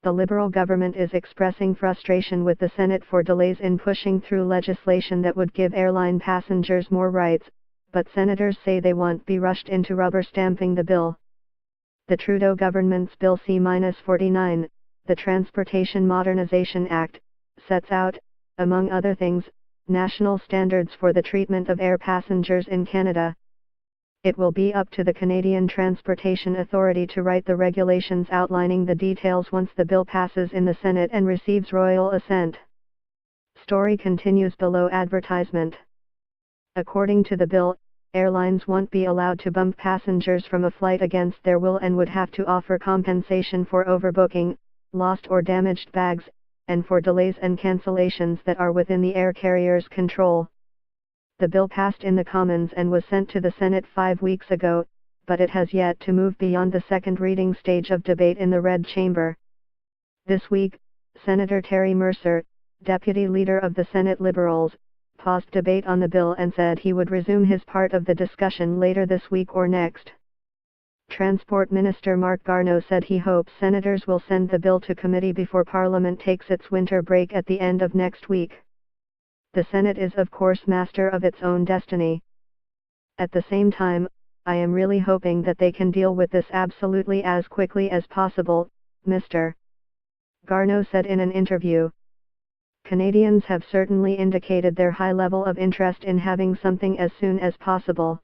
The Liberal government is expressing frustration with the Senate for delays in pushing through legislation that would give airline passengers more rights, but senators say they won't be rushed into rubber stamping the bill. The Trudeau government's Bill C-49, the Transportation Modernization Act, sets out, among other things, national standards for the treatment of air passengers in Canada. It will be up to the Canadian Transportation Authority to write the regulations outlining the details once the bill passes in the Senate and receives royal assent. Story continues below advertisement. According to the bill, airlines won't be allowed to bump passengers from a flight against their will and would have to offer compensation for overbooking, lost or damaged bags, and for delays and cancellations that are within the air carrier's control. The bill passed in the Commons and was sent to the Senate 5 weeks ago, but it has yet to move beyond the second reading stage of debate in the Red Chamber. This week, Senator Terry Mercer, deputy leader of the Senate Liberals, paused debate on the bill and said he would resume his part of the discussion later this week or next. Transport Minister Mark Garneau said he hopes senators will send the bill to committee before Parliament takes its winter break at the end of next week. The Senate is of course master of its own destiny. At the same time, I am really hoping that they can deal with this absolutely as quickly as possible, Mr. Garneau said in an interview. Canadians have certainly indicated their high level of interest in having something as soon as possible.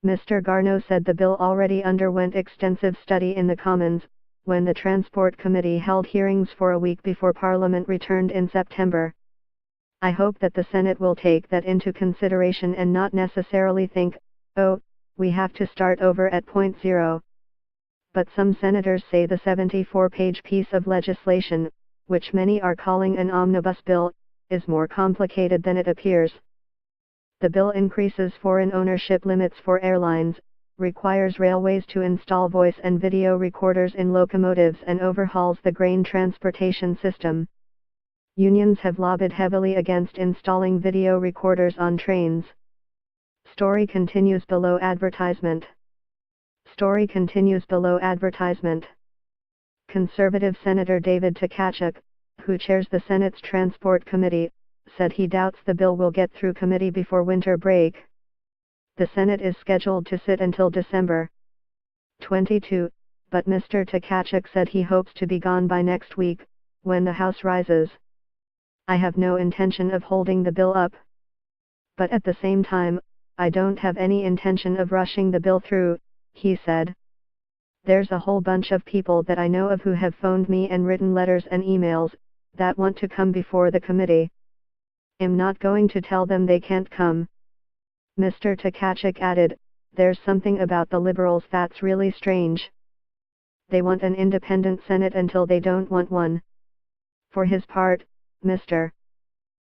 Mr. Garneau said the bill already underwent extensive study in the Commons, when the Transport Committee held hearings for a week before Parliament returned in September. I hope that the Senate will take that into consideration and not necessarily think, oh, we have to start over at point zero. But some senators say the 74-page piece of legislation, which many are calling an omnibus bill, is more complicated than it appears. The bill increases foreign ownership limits for airlines, requires railways to install voice and video recorders in locomotives and overhauls the grain transportation system. Unions have lobbied heavily against installing video recorders on trains. Story continues below advertisement. Story continues below advertisement. Conservative Senator David Tkachuk, who chairs the Senate's Transport Committee, said he doubts the bill will get through committee before winter break. The Senate is scheduled to sit until December 22, but Mr. Tkachuk said he hopes to be gone by next week, when the House rises. I have no intention of holding the bill up. But at the same time, I don't have any intention of rushing the bill through, he said. There's a whole bunch of people that I know of who have phoned me and written letters and emails, that want to come before the committee. I'm not going to tell them they can't come. Mr. Tkachuk added, there's something about the Liberals that's really strange. They want an independent Senate until they don't want one. For his part, Mr.